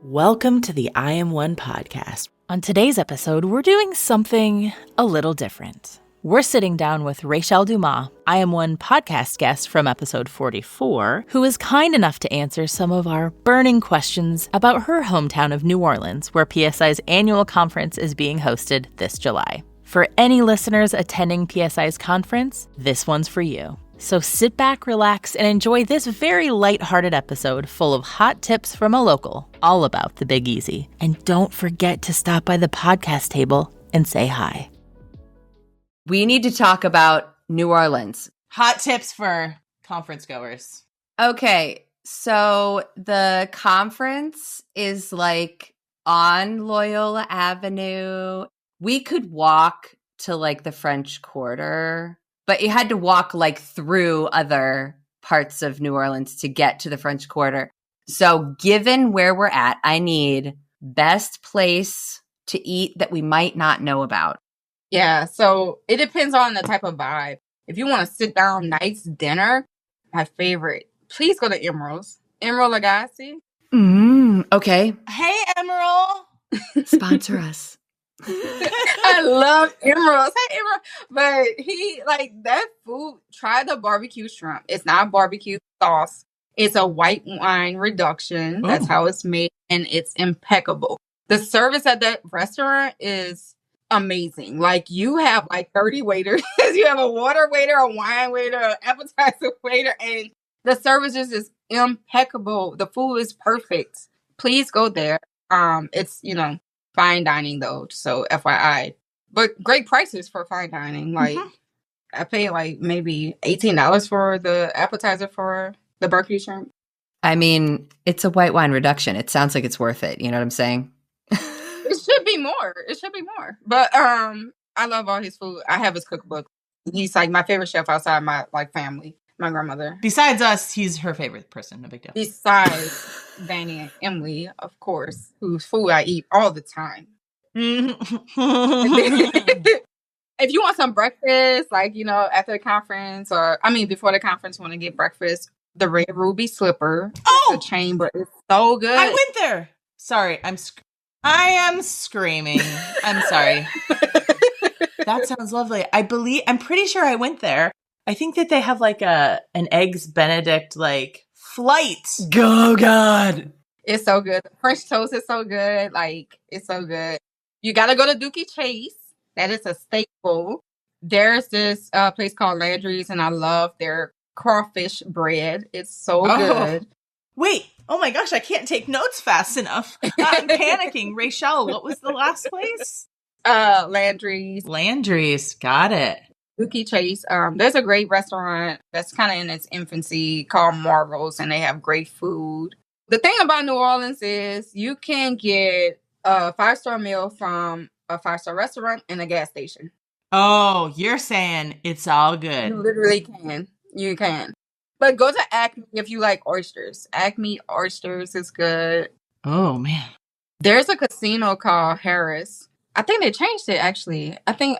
Welcome to the I Am One podcast. On today's episode, we're doing something a little different. We're sitting down with Rachell Dumas, I Am One podcast guest from episode 44, who is kind enough to answer some of our burning questions about her hometown of New Orleans, where PSI's annual conference is being hosted this July. For any listeners attending PSI's conference, this one's for you. So sit back, relax, and enjoy this very lighthearted episode full of hot tips from a local, all about the Big Easy. And don't forget to stop by the podcast table and say hi. We need to talk about New Orleans. Hot tips for conference goers. Okay, so the conference is like on Loyola Avenue. We could walk to like the French Quarter, but you had to walk like through other parts of New Orleans to get to the French Quarter. So given where we're at, I need best place to eat that we might not know about. Yeah, so it depends on the type of vibe. If you want to sit down, nice dinner, my favorite, please go to Emerald's. Emerald Lagasse. Okay. Hey, Emerald. Sponsor us. I love Emerald's. Hey, Emerald. But he, like, that food, try the barbecue shrimp. It's not barbecue sauce. It's a white wine reduction. Ooh. That's how it's made, and it's impeccable. The service at that restaurant is amazing. Like, you have like 30 waiters. You have a water waiter, a wine waiter, an appetizer waiter, and the service is just impeccable. The food is perfect. Please go there. It's, fine dining though, so FYI. But great prices for fine dining. Like, I paid like maybe $18 for the appetizer for the barbecue shrimp. I mean, it's a white wine reduction. It sounds like it's worth it. You know what I'm saying? It should be more. It should be more. But I love all his food. I have his cookbook. He's like my favorite chef outside my family. My grandmother. Besides us, he's her favorite person. No big deal. Besides Danny and Emily, of course, whose food I eat all the time. If you want some breakfast, like, after the conference, before the conference, want to get breakfast, the Red Ruby Slipper. Oh! It's a chain, but it's so good. I went there. Sorry, I am screaming. I'm sorry. That sounds lovely. I'm pretty sure I went there. I think that they have like an Eggs Benedict like flight. Oh, God. It's so good. French toast is so good. Like, it's so good. You got to go to Dookie Chase. That is a staple. There's this place called Landry's, and I love their crawfish bread. It's so good. Wait. Oh my gosh, I can't take notes fast enough. I'm panicking. Rachell, what was the last place? Landry's. Landry's. Got it. Dookie Chase. There's a great restaurant that's kind of in its infancy called Marvel's, and they have great food. The thing about New Orleans is you can get a 5-star meal from a 5-star restaurant and a gas station. Oh, you're saying it's all good. You literally can. You can. But go to Acme if you like oysters. Acme oysters is good. Oh, man. There's a casino called Harris. I think they changed it, actually. I think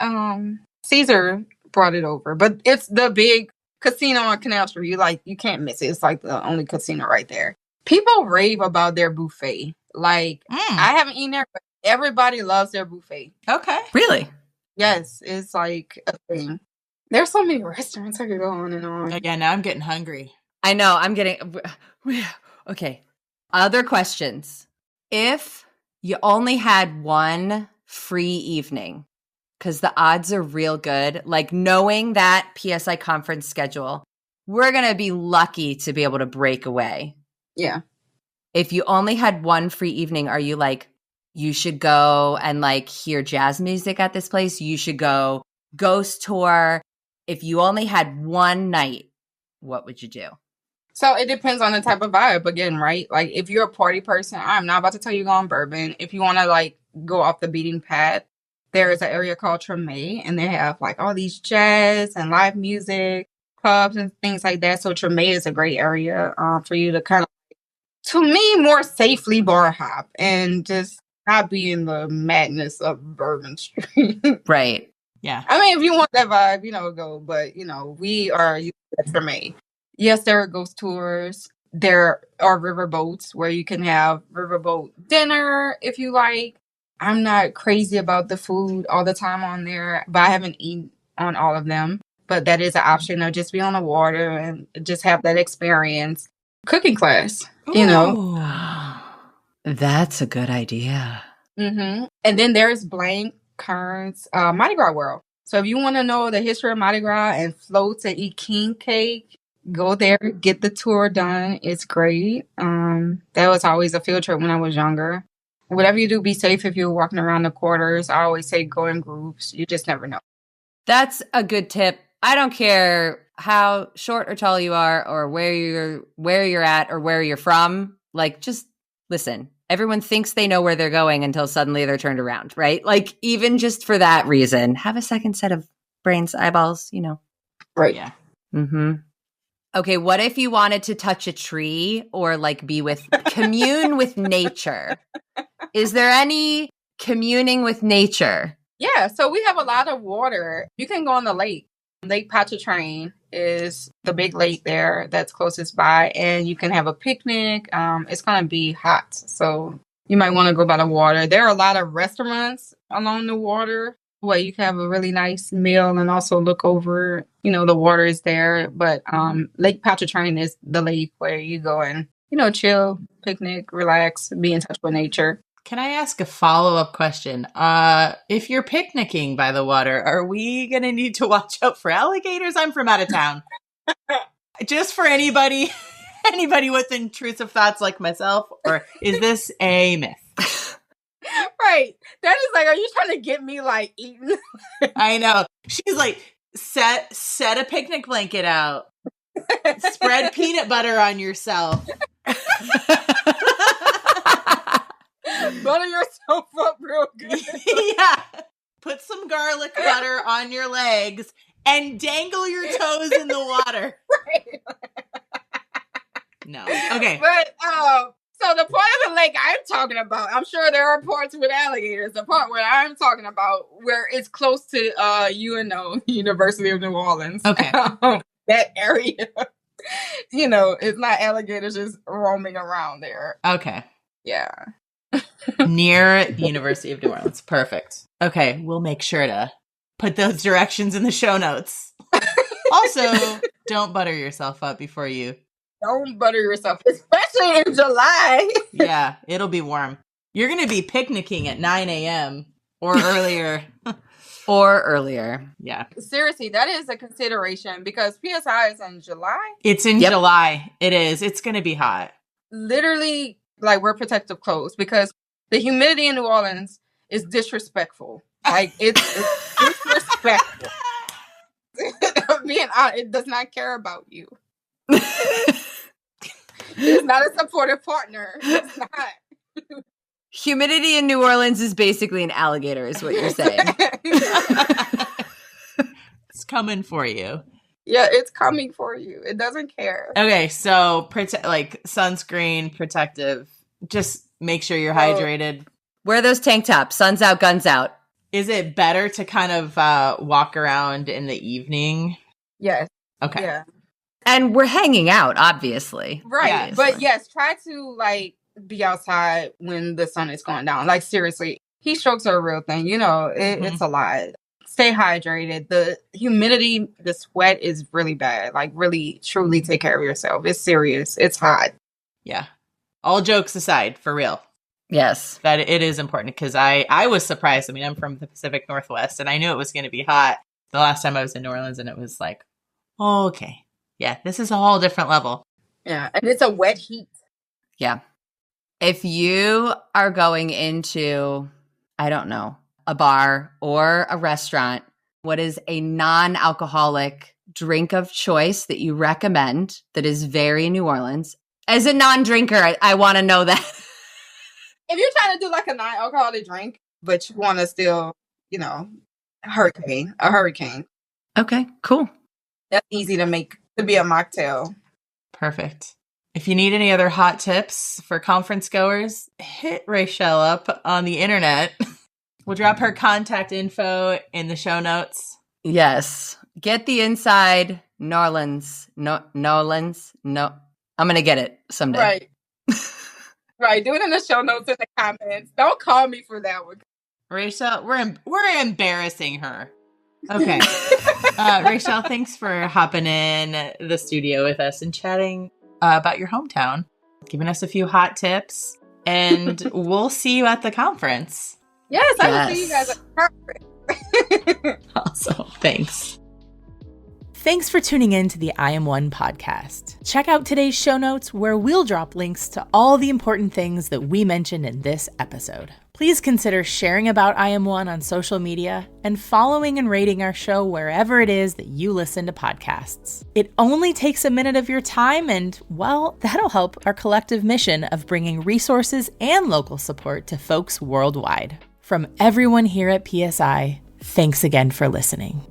Caesar brought it over. But it's the big casino on Canal Street. You can't miss it. It's like the only casino right there. People rave about their buffet. I haven't eaten there, but everybody loves their buffet. Okay. Really? Yes, it's like a thing. There's so many restaurants I could go on and on. Again, now I'm getting hungry. I know. I'm getting... Okay. Other questions. If you only had one free evening, because the odds are real good, like knowing that PSI conference schedule, we're going to be lucky to be able to break away. Yeah. If you only had one free evening, are you like, you should go and like hear jazz music at this place? You should go ghost tour. If you only had one night, what would you do? So it depends on the type of vibe again, right? Like if you're a party person, I'm not about to tell you go on Bourbon. If you want to like go off the beaten path, there is an area called Treme, and they have like all these jazz and live music clubs and things like that. So Treme is a great area for you to kind of, to me, more safely bar hop and just not be in the madness of Bourbon Street. Right. Yeah. I mean, if you want that vibe, go. But, we are used to Treme. Yes, there are ghost tours. There are river boats where you can have riverboat dinner if you like. I'm not crazy about the food all the time on there, but I haven't eaten on all of them. But that is an option. Or just be on the water and just have that experience. Cooking class, That's a good idea. Mm-hmm. And then there's Blank Currents, Mardi Gras World. So if you want to know the history of Mardi Gras and floats and eat king cake, go there, get the tour done. It's great. That was always a field trip when I was younger. Whatever you do, be safe if you're walking around the quarters. I always say go in groups. You just never know. That's a good tip. I don't care how short or tall you are or where you're at or where you're from. Like, just listen. Everyone thinks they know where they're going until suddenly they're turned around, right? Like, even just for that reason, have a second set of brains, eyeballs, Right. Yeah. Mm-hmm. Okay, what if you wanted to touch a tree or like commune with nature? Is there any communing with nature? Yeah, so we have a lot of water. You can go on the lake. Lake Pontchartrain is the big lake there that's closest by, and you can have a picnic. It's going to be hot, so you might want to go by the water. There are a lot of restaurants along the water where you can have a really nice meal and also look over, the water is there. But Lake Pontchartrain is the lake where you go and, chill, picnic, relax, be in touch with nature. Can I ask a follow-up question? If you're picnicking by the water, are we going to need to watch out for alligators? I'm from out of town. Just for anybody with intrusive thoughts like myself, or is this a myth? Right. That is like, are you trying to get me like eaten? I know. She's like, set a picnic blanket out. Spread peanut butter on yourself. Butter yourself up real good. Yeah. Put some garlic butter on your legs and dangle your toes in the water. Right. No. Okay. But so the part of the lake I'm talking about, I'm sure there are parts with alligators. The part where I'm talking about where it's close to UNO, University of New Orleans. Okay. That area. It's not alligators just roaming around there. Okay. Yeah. Near University of New Orleans. Perfect. Okay, we'll make sure to put those directions in the show notes. Also, don't butter yourself up before you. Don't butter yourself, especially in July. Yeah, it'll be warm. You're going to be picnicking at 9 a.m. or earlier. Or earlier. Yeah. Seriously, that is a consideration because PSI is in July. It's in July. It is. It's going to be hot. Literally, like, wear protective clothes because the humidity in New Orleans is disrespectful. Like, it's disrespectful. Being honest, it does not care about you. It's not a supportive partner. It's not. Humidity in New Orleans is basically an alligator, is what you're saying. It's coming for you. Yeah, it's coming for you. It doesn't care. Okay, so like sunscreen, protective. Just make sure you're hydrated. Wear those tank tops. Sun's out, guns out. Is it better to kind of walk around in the evening? Yes. Okay. Yeah. And we're hanging out, obviously. Right. Yes. But yes, try to like be outside when the sun is going down. Like, seriously, heat strokes are a real thing. It's a lot. Stay hydrated. The humidity, the sweat is really bad. Like, really, truly take care of yourself. It's serious. It's hot. Yeah. All jokes aside, for real. Yes. That it is important because I was surprised. I mean, I'm from the Pacific Northwest and I knew it was going to be hot the last time I was in New Orleans, and it was like, oh, okay. Yeah, this is a whole different level. Yeah. And it's a wet heat. Yeah. If you are going into, I don't know, a bar or a restaurant, what is a non-alcoholic drink of choice that you recommend that is very New Orleans? As a non-drinker, I want to know that. If you're trying to do like a non-alcoholic drink, but you want to still, a hurricane. Okay, cool. That's easy to make, to be a mocktail. Perfect. If you need any other hot tips for conference goers, hit Rachell up on the internet. We'll drop her contact info in the show notes. Yes. Get the inside New Orleans I'm going to get it someday. Right. Right. Do it in the show notes in the comments. Don't call me for that one. Rachel, we're embarrassing her. Okay. Rachel, thanks for hopping in the studio with us and chatting about your hometown, giving us a few hot tips, and we'll see you at the conference. Yes, I will see you guys at the conference. Awesome. Thanks. Thanks for tuning in to the I Am One podcast. Check out today's show notes where we'll drop links to all the important things that we mentioned in this episode. Please consider sharing about I Am One on social media and following and rating our show wherever it is that you listen to podcasts. It only takes a minute of your time and, well, that'll help our collective mission of bringing resources and local support to folks worldwide. From everyone here at PSI, thanks again for listening.